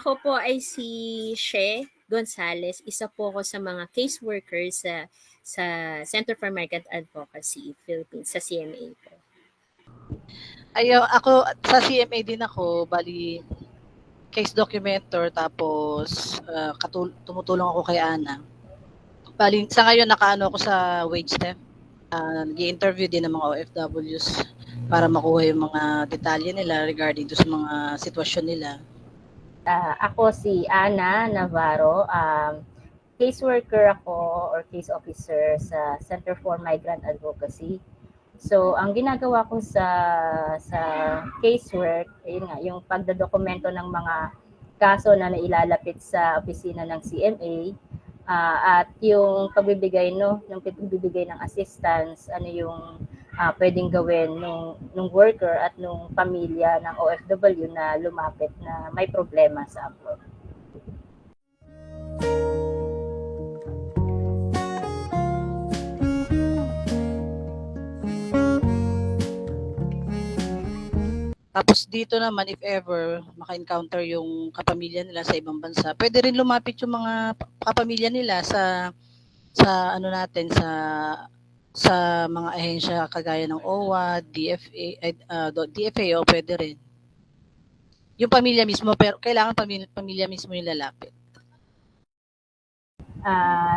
ako po ay si She Gonzales. Isa po ako sa mga caseworkers sa Center for Market Advocacy Philippines, sa CMA po. Ako sa CMA din ako, bali case documenter, tapos tumutulong ako kay Ana. Bali sa ngayon nakaano ako sa wage theft. Nag-i-interview din ng mga OFWs para makuha yung mga detalye nila regarding sa mga sitwasyon nila. Ako si Ana Navarro, caseworker ako or case officer sa Center for Migrant Advocacy. So, ang ginagawa ko sa casework, yun nga, yung pagdodokumento ng mga kaso na nailalapit sa opisina ng CMA, at yung pagbibigay ng assistance, ano yung pwedeng gawin nung worker at nung pamilya ng OFW na lumapit na may problema sa abroad. Tapos dito naman, if ever maka-encounter yung kapamilya nila sa ibang bansa, pwede rin lumapit yung mga kapamilya nila sa ano natin, sa mga ahensya kagaya ng OWA, DFA, o pwede rin. Yung pamilya mismo, pero kailangan pamilya mismo yung lalapit.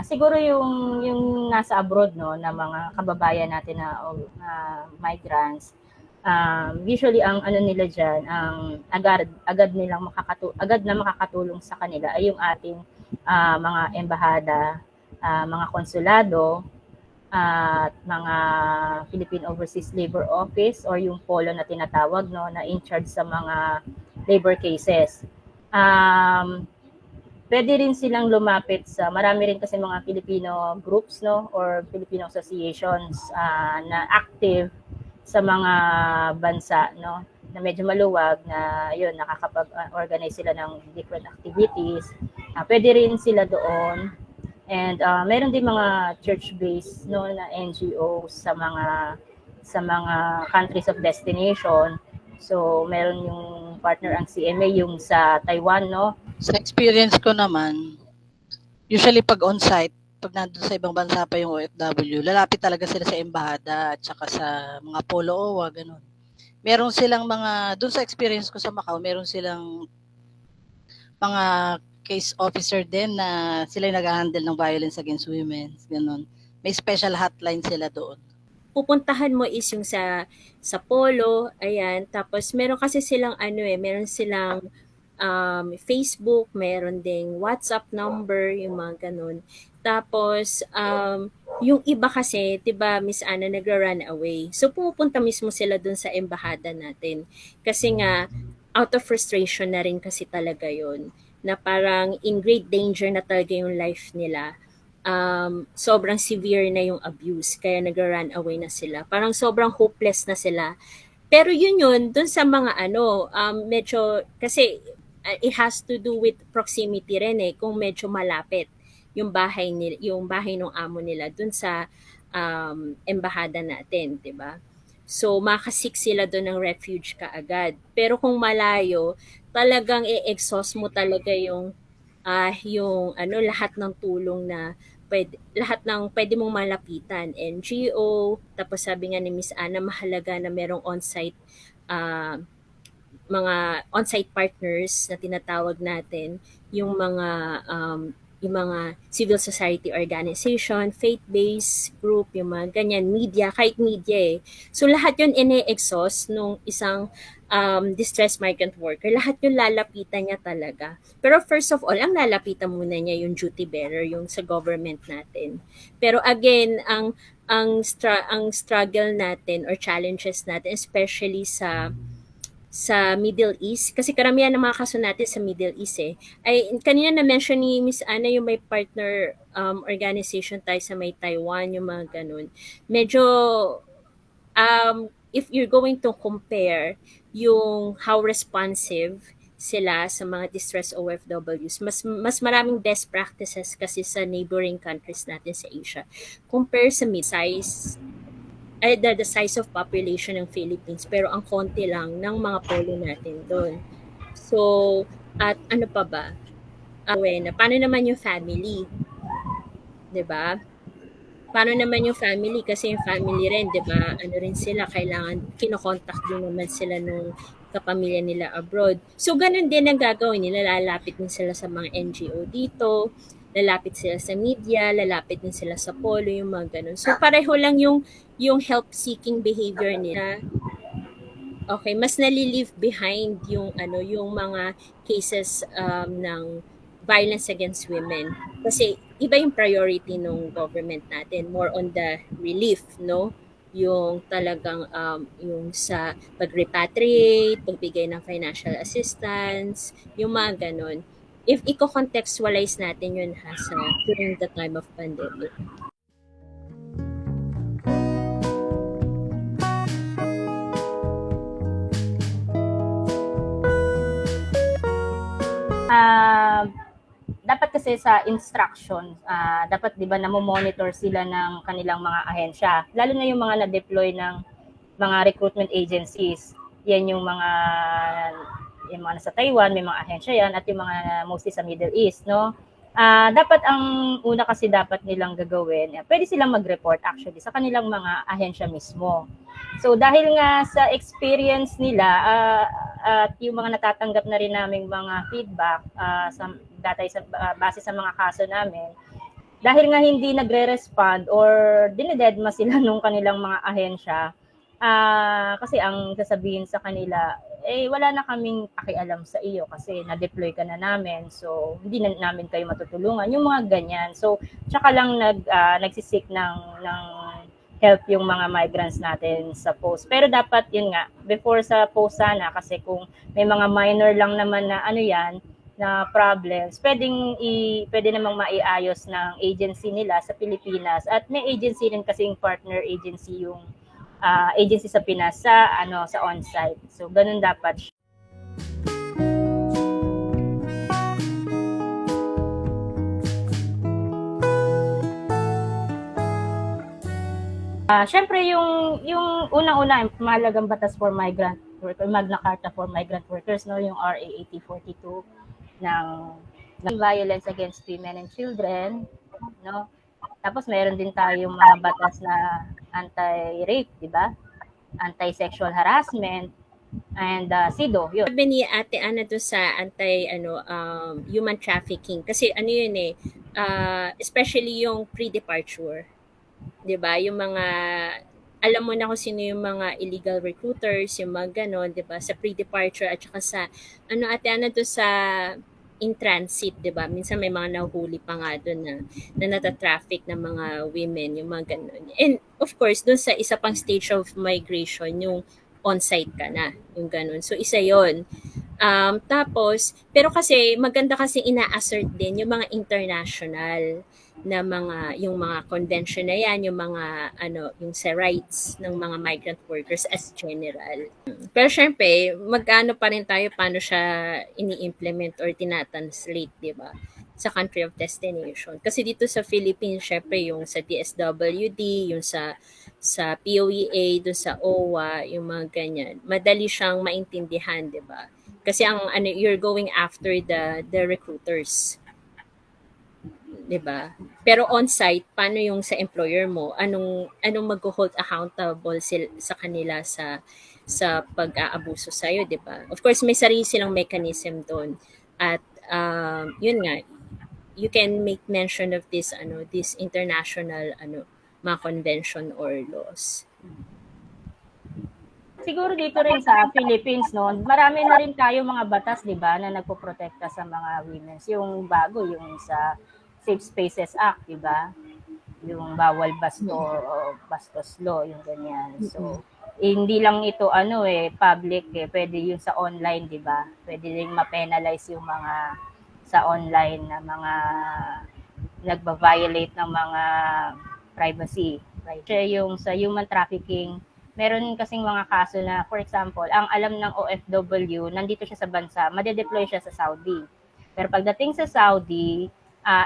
Siguro yung nasa abroad, no, na mga kababayan natin na migrants, usually ang ano nila diyan, ang agad na makakatulong sa kanila ay yung ating mga embahada, mga konsulado, at mga Philippine Overseas Labor Office or yung POLO na tinatawag, no, na in charge sa mga labor cases. Pwede rin silang lumapit sa, marami rin kasi mga Filipino groups, no, or Filipino associations na active sa mga bansa, no, na medyo maluwag, na yun, nakakapag-organize sila ng different activities. Pwede rin sila doon. And meron din mga church-based, no, na NGOs sa mga countries of destination. So meron yung partner ang CMA yung sa Taiwan, no. Sa experience ko naman, usually pag on-site, pag nandun sa ibang bansa pa yung OFW, lalapit talaga sila sa embahada at saka sa mga polo OWA, ganun. Meron silang doon sa experience ko sa Macau, meron silang mga case officer din na sila yung nag-handle ng violence against women, ganun. May special hotline sila doon. Pupuntahan mo is yung sa polo, ayan. Tapos meron kasi silang meron silang Facebook, meron ding WhatsApp number, yung mga ganun. Tapos, yung iba kasi, 'di ba, Miss Ana, nagra-run away. So, pupunta mismo sila dun sa embahada natin. Kasi nga, out of frustration na rin kasi talaga yun. Na parang in great danger na talaga yung life nila. Sobrang severe na yung abuse, kaya nagra-run away na sila. Parang sobrang hopeless na sila. Pero yun, dun sa mga medyo, kasi it has to do with proximity rin kung medyo malapit yung bahay ng amo nila dun sa embahada natin, 'di ba? So makasik sila doon ng refuge kaagad. Pero kung malayo, talagang i-exhaust mo talaga yung lahat ng tulong na lahat ng pwede mong malapitan, NGO, tapos sabi nga ni Miss Ana, mahalaga na merong on-site mga on-site partners na tinatawag natin, yung mga civil society organization, faith-based group, yung mga ganyan, media, kahit media. So lahat yun ine-exhaust nung isang distressed migrant worker. Lahat yun lalapitan niya talaga. Pero first of all, ang lalapitan muna niya yung duty bearer, yung sa government natin. Pero again, ang struggle natin or challenges natin, especially sa Middle East, kasi karamihan ng mga kaso natin sa Middle East ay kanina na-mention ni Miss Ana yung may partner organization tayo sa may Taiwan, yung mga ganun. Medyo if you're going to compare yung how responsive sila sa mga distressed OFWs, mas maraming best practices kasi sa neighboring countries natin sa Asia compare sa mid-size the size of population ng Philippines, pero ang konti lang ng mga polo natin doon. So, At ano pa ba? Paano naman yung family, 'di ba? Paano naman yung family? Kasi yung family rin, 'di ba, ano rin sila, kailangan kino-contact din naman sila nung kapamilya nila abroad. So, ganun din ang gagawin nila. Lalapit din sila sa mga NGO dito, lalapit sila sa media, lalapit din sila sa polo, yung mga ganun. So, pareho lang yung help-seeking behavior nila. Okay, mas nali-leave behind yung mga cases ng violence against women. Kasi iba yung priority ng government natin, more on the relief, no? Yung talagang yung sa pag-repatriate, pagbigay ng financial assistance, yung mga ganun. If i-contextualize natin yun ha sa during the time of pandemic. Ah, dapat kasi sa instruction, dapat 'di ba namo-monitor sila ng kanilang mga ahensya. Lalo na yung mga na-deploy ng mga recruitment agencies. Yan yung mga nasa Taiwan, may mga ahensya yan at yung mga mostly sa Middle East, no? Dapat ang una kasi dapat nilang gagawin, pwede silang mag-report actually sa kanilang mga ahensya mismo. So dahil nga sa experience nila at yung mga natatanggap na rin naming mga feedback base sa mga kaso namin, dahil nga hindi nagre-respond or dinededma sila nung kanilang mga ahensya, kasi ang sasabihin sa kanila, wala na kaming pakialam sa iyo kasi na-deploy ka na namin, so hindi na namin kayo matutulungan, yung mga ganyan. So, tsaka lang nagsisik ng help yung mga migrants natin sa post. Pero dapat yun nga, before sa post sana, kasi kung may mga minor lang naman na ano yan, na problems, pwede namang maiayos ng agency nila sa Pilipinas. At may agency rin kasing partner agency yung agency sa Pinas sa on-site. So ganun dapat. Syempre yung unang-una mahalagang batas for migrant worker, Magna Carta for Migrant Workers, no, yung RA 8042 ng violence against women and children, no. Tapos meron din tayong mga batas na anti-rape, di ba? Anti-sexual harassment and SIDO, yun. Sabi ni Ate Ana doon sa human trafficking, kasi ano yun especially yung pre-departure, 'di ba? Yung mga alam mo na kung sino yung mga illegal recruiters, yung mga ganon, 'di ba? Sa pre-departure at saka sa Ate Ana doon sa in transit, 'di ba? Minsan may mga nahuhuli pa nga doon na nata-traffic ng mga women, yung mga ganon. And of course, doon sa isa pang stage of migration, yung on-site ka na, yung ganun. So, isa yon. Tapos, pero kasi, maganda kasi ina-assert din yung mga international na yung mga convention na yan, yung mga, yung sa rights ng mga migrant workers as general. Pero syempre, magkano pa rin tayo paano siya ini-implement or tinatranslate, di ba? Sa country of destination. Kasi dito sa Philippines, syempre, yung sa DSWD, yung sa POEA, dun sa OWA, yung mga ganyan, madali siyang maintindihan, di ba? Kasi you're going after the recruiters, di ba? Pero on-site, paano yung sa employer mo? Anong mag-hold accountable sa kanila sa pag-aabuso sa iyo, di ba? Of course, may sarili silang mechanism doon. At yun nga, you can make mention of this international mga convention or laws. Siguro dito rin sa Philippines, no, marami na rin tayo mga batas, di ba, na nagpoprotekta sa mga women. Yung bago, yung sa Safe Spaces Act, di ba? Yung bawal bastos law, yung ganyan. So, hindi lang ito public pwede yung sa online, di ba? Pwede ring ma-penalize yung mga sa online na mga nagba-violate ng mga privacy. Right? Yung sa human trafficking, meron kasing mga kaso na, for example, ang alam ng OFW, nandito siya sa bansa, madedeploy siya sa Saudi. Pero pagdating sa Saudi,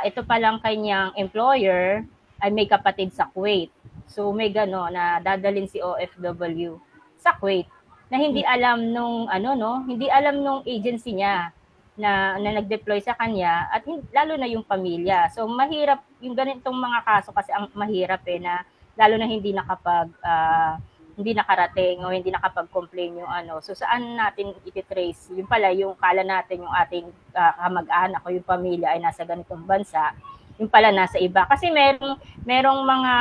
ito palang kanyang employer ay may kapatid sa Kuwait. So may na dadalhin si OFW sa Kuwait na hindi alam nung agency niya. na nag-deploy sa kanya at lalo na yung pamilya. So mahirap yung ganitong mga kaso kasi ang mahirap na lalo na hindi nakarating o hindi nakapag-complain yung ano. So saan natin ititrace? Yung pala yung kala natin yung ating kamag-anak o yung pamilya ay nasa ganitong bansa, yung pala nasa iba. Kasi merong mga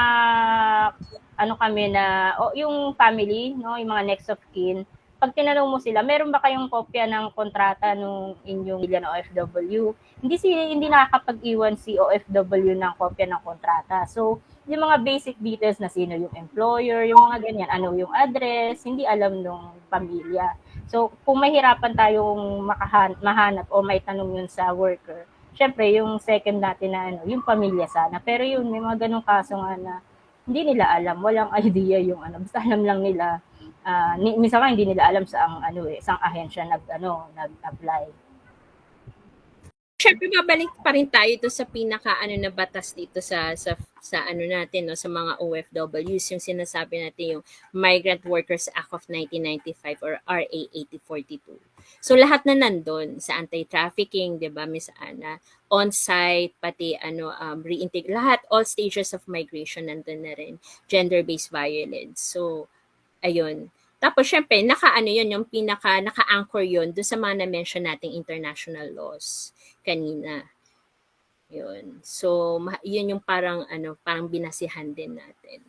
ano kami na yung family, no, yung mga next of kin, pag tinanong mo sila, meron ba kayong kopya ng kontrata nung inyong pamilya na OFW? Hindi nakakapag-iwan si OFW ng kopya ng kontrata. So, yung mga basic details na sino yung employer, yung mga ganyan, ano yung address, hindi alam nung pamilya. So, kung mahirapan tayong mahanap o may tanong yun sa worker, syempre, yung second natin na yung pamilya sana. Pero yun, may mga ganong kaso nga na hindi nila alam, walang idea yung ano, basta alam lang nila minsan nga hindi nila alam saang ahensya nag-apply. Siyempre babalik pa rin tayo do'n sa na batas dito sa ano natin 'no, sa mga OFWs, yung sinasabi natin yung Migrant Workers Act of 1995 or RA 8042. So lahat na nandun sa anti-trafficking, 'di ba, Miss Ana, on-site, pati lahat, all stages of migration nandun na rin, gender-based violence. So ayun. Tapos siyempre naka-ano 'yun, yung naka-anchor 'yun do'n sa mga na-mention nating international laws kanina. 'Yun. So 'yun yung parang binasihan din natin.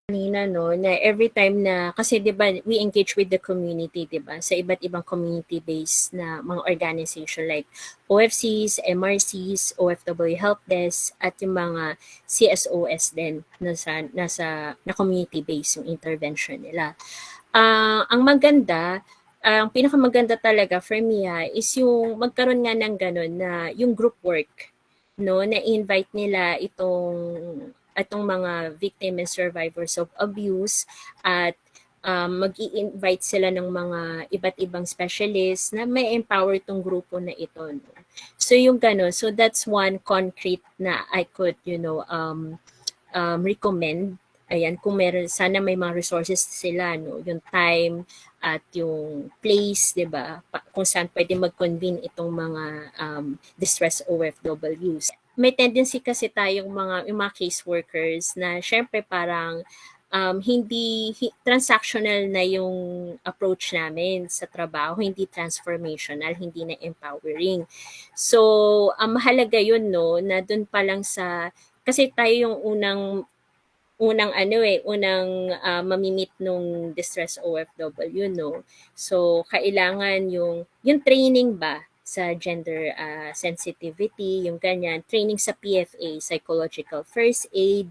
Kanina 'no, na every time na kasi 'di ba we engage with the community, 'di ba, sa iba't ibang community-based na mga organization like OFCs, MRCs, OFW Help Desk at yung mga CSOS din na community-based yung intervention nila. Ang maganda, ang pinakamaganda talaga for me is yung magkaroon nga ng gano'n na yung group work, no, na invite nila itong mga victim and survivors of abuse at mag-i-invite sila ng mga iba't ibang specialists na may empower tong grupo na ito. No? So yung gano'n, so that's one concrete na I could, recommend. Ayan, kung meron, sana may mga resources sila, no? Yung time at yung place, di ba? Kung saan pwede mag-convene itong mga distress OFWs. May tendency kasi tayong yung mga caseworkers na syempre parang transactional na yung approach namin sa trabaho, hindi transformational, hindi na empowering. So, mahalaga yun, no, na dun pa lang kasi tayo yung unang mamimit nung distress OFW, no? So, kailangan yung training ba sa gender sensitivity, yung ganyan, training sa PFA, psychological first aid.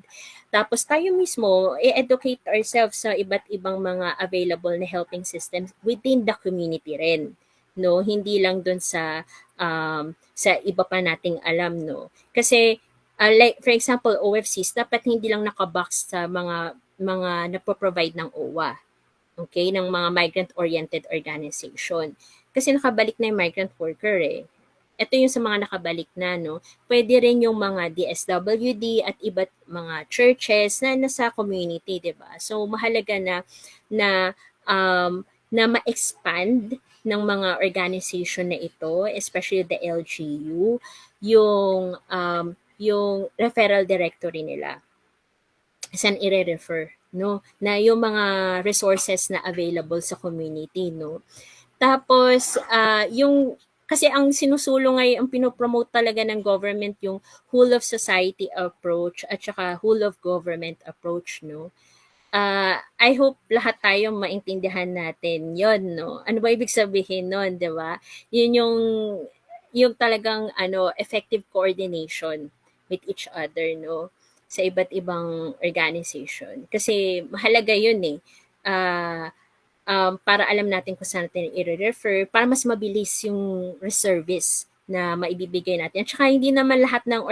Tapos tayo mismo, educate ourselves sa iba't ibang mga available na helping systems within the community rin. No, hindi lang dun sa iba pa nating alam, no. Kasi like for example, OFCs dapat hindi lang nakabox sa mga nagpo-provide ng OWA. Okay, ng mga migrant-oriented organization. Kasi nakabalik na yung migrant worker eh. Ito yung sa mga nakabalik na, no? Pwede rin yung mga DSWD at iba't mga churches na nasa community, di ba? So, mahalaga na ma-expand ng mga organization na ito, especially the LGU, yung referral directory nila. Saan i-refer, no? Na yung mga resources na available sa community, no? Tapos, kasi ang sinusulong ay ang pinopromote talaga ng government yung whole of society approach at saka whole of government approach, no? I hope lahat tayo maintindihan natin yon, no? Ano ba ibig sabihin nun, di ba? Yun yung talagang effective coordination with each other, no? Sa iba't ibang organization. Kasi mahalaga yun eh. Para alam natin kung saan natin i-refer, para mas mabilis yung service na maibibigay natin. At saka hindi naman lahat ng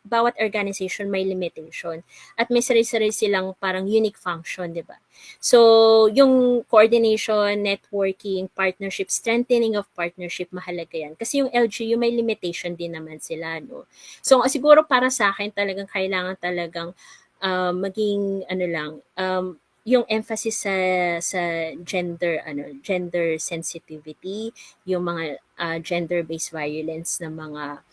bawat organization may limitation at may sarili-sarili silang parang unique function, 'di ba? So, yung coordination, networking, partnership, strengthening of partnership, mahalaga yan. Kasi yung LGU may limitation din naman sila, no? So, siguro para sa akin talagang kailangan talagang maging ano lang, yung emphasis sa gender sensitivity, yung mga gender-based violence na mga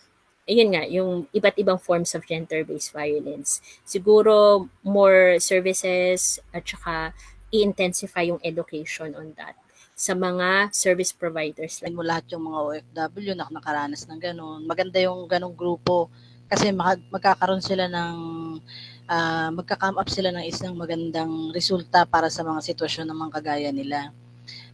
ayun nga, yung iba't ibang forms of gender-based violence. Siguro more services at saka i-intensify yung education on that sa mga service providers Sabihin mo lahat yung mga OFW na nakaranas ng gano'n. Maganda yung ganong grupo kasi magkakaroon sila ng magka-come up sila ng isang magandang resulta para sa mga sitwasyon ng mga kagaya nila.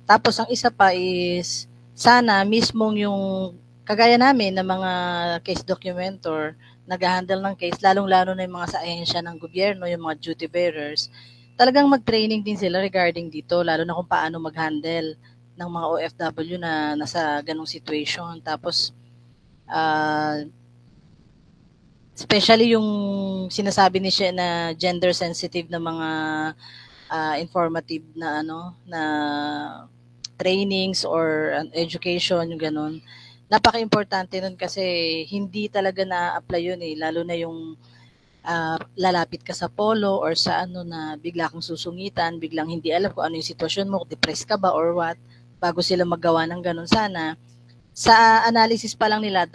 Tapos ang isa pa is sana mismong yung kagaya namin na mga case documentor, nag-handle ng case, lalong-lalo na yung mga sa ahensya ng gobyerno, yung mga duty bearers, talagang mag-training din sila regarding dito, lalo na kung paano mag-handle ng mga OFW na nasa ganong situation. Tapos, especially yung sinasabi ni siya na gender sensitive na mga informative na na trainings or education, yung ganun. Napaka-importante nun kasi hindi talaga na-apply yun lalo na yung lalapit ka sa polo or sa na bigla kang susungitan, biglang hindi alam kung ano yung sitwasyon mo, depressed ka ba or what, bago sila magawa ng ganun. Sana, sa analysis pa lang nila,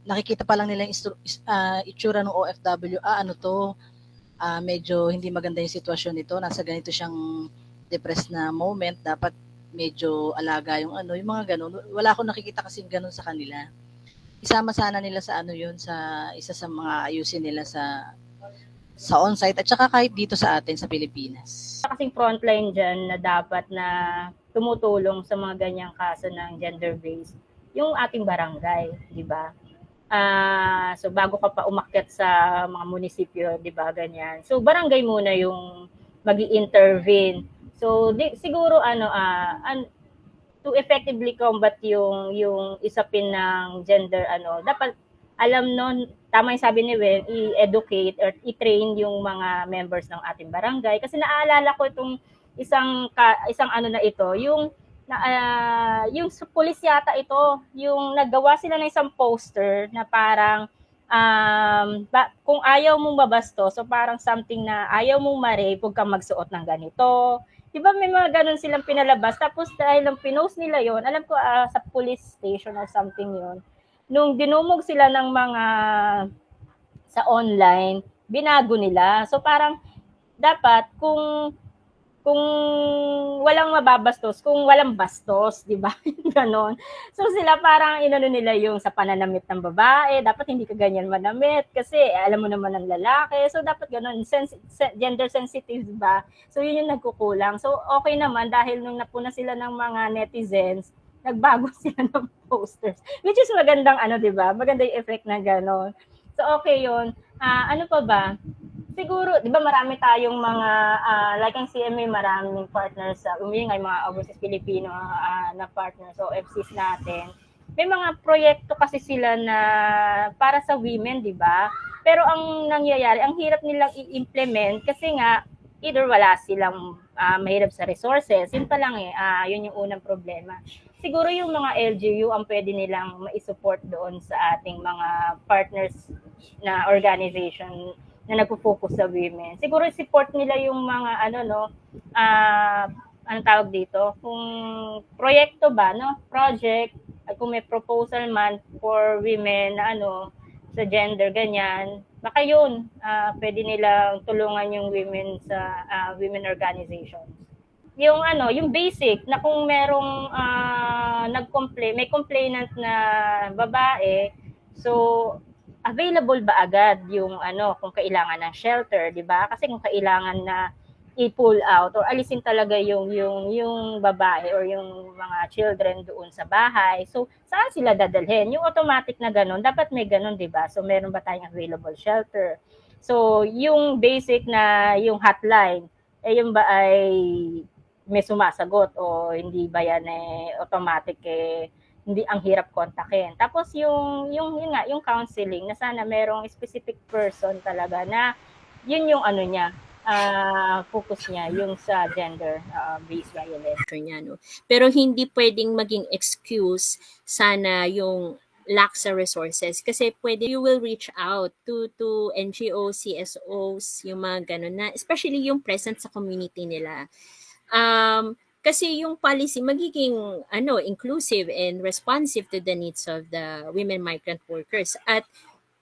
nakikita pa lang nila yung itsura ng OFW, ano to, medyo hindi maganda yung sitwasyon nito, nasa ganito siyang depressed na moment, dapat medyo alaga yung yung mga ganun. Wala akong nakikita kasing ganun sa kanila. Isama sana nila sa yun, sa isa sa mga ayusin nila sa on-site at saka kahit dito sa atin sa Pilipinas. Kasing frontline dyan na dapat na tumutulong sa mga ganyang kaso ng gender-based, yung ating barangay, di ba? So bago ka pa umakyat sa mga munisipyo, di ba, ganyan. So barangay muna yung magi-intervene. So siguro to effectively combat yung isapin ng gender dapat alam nun, tama yung sabi ni Wen, i-educate or i-train yung mga members ng ating barangay kasi naaalala ko itong isang na ito, yung sa pulis yata ito, yung naggawa sila ng isang poster na parang kung ayaw mong mabasto, so parang something na ayaw mong ma-rape, huwag kang magsuot ng ganito. Diba may mga ganun silang pinalabas, tapos dahil lang pinost nila yon, alam ko sa police station or something yon, nung dinumog sila ng mga sa online, binago nila. So parang dapat kung walang mababastos, kung walang bastos, di ba? Ganon. So sila parang inano nila yung sa pananamit ng babae, dapat hindi ka ganyan manamit kasi alam mo naman ng lalaki. So dapat ganon, gender sensitive, di ba? So yun yung nagkukulang. So okay naman dahil nung napuna sila ng mga netizens, nagbago sila ng posters. Which is magandang di ba? Maganda yung effect na ganon. So okay yun. Ano pa ba? Siguro, di ba marami tayong mga, like ang CMA, maraming partners sa yung mga overseas Filipino na partners, so OFCs natin. May mga proyekto kasi sila na para sa women, di ba? Pero ang nangyayari, ang hirap nilang i-implement kasi nga, either wala silang mahirap sa resources, yun pa lang yun yung unang problema. Siguro yung mga LGU ang pwede nilang ma-support doon sa ating mga partners na organization na nagpo-focus sa women. Siguro support nila yung mga anong tawag dito, kung proyekto ba, project, at kung may proposal man for women na sa gender ganyan, baka yun, pwede nilang tulungan yung women sa women organizations. Yung basic na kung merong may complainant na babae, so available ba agad yung kung kailangan ng shelter, 'di ba? Kasi kung kailangan na i-pull out or alisin talaga yung babae or yung mga children doon sa bahay. So, saan sila dadalhin? Yung automatic na ganun, dapat may ganun, 'di ba? So, meron ba tayong available shelter? So, yung basic na yung hotline, yung ba ay may sumasagot o hindi ba yan automatic hindi ang hirap kontakin. Tapos yung yun nga, yung counseling na sana merong specific person talaga na yun yung ano niya, focus niya yung sa gender based violence. niya, no? Pero hindi pwedeng maging excuse sana yung lack sa resources kasi pwede you will reach out to NGOs, CSOs, yung mga ganun na especially yung present sa community nila. Kasi yung policy magiging inclusive and responsive to the needs of the women migrant workers at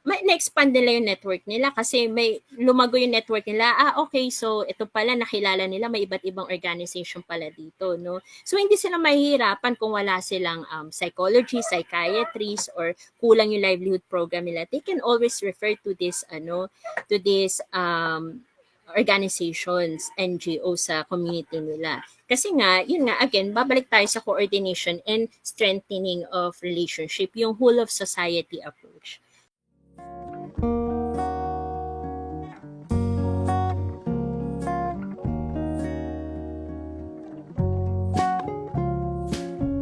na-expand nila yung network nila kasi may lumago yung network nila. Okay, so ito pala nakilala nila may iba't ibang organization pala dito, no? So hindi sila mahihirapan kung wala silang psychology, psychiatrist or kulang yung livelihood program nila. They can always refer to this organizations, NGO sa community nila. Kasi nga, yun nga, again, babalik tayo sa coordination and strengthening of relationship, yung whole of society approach.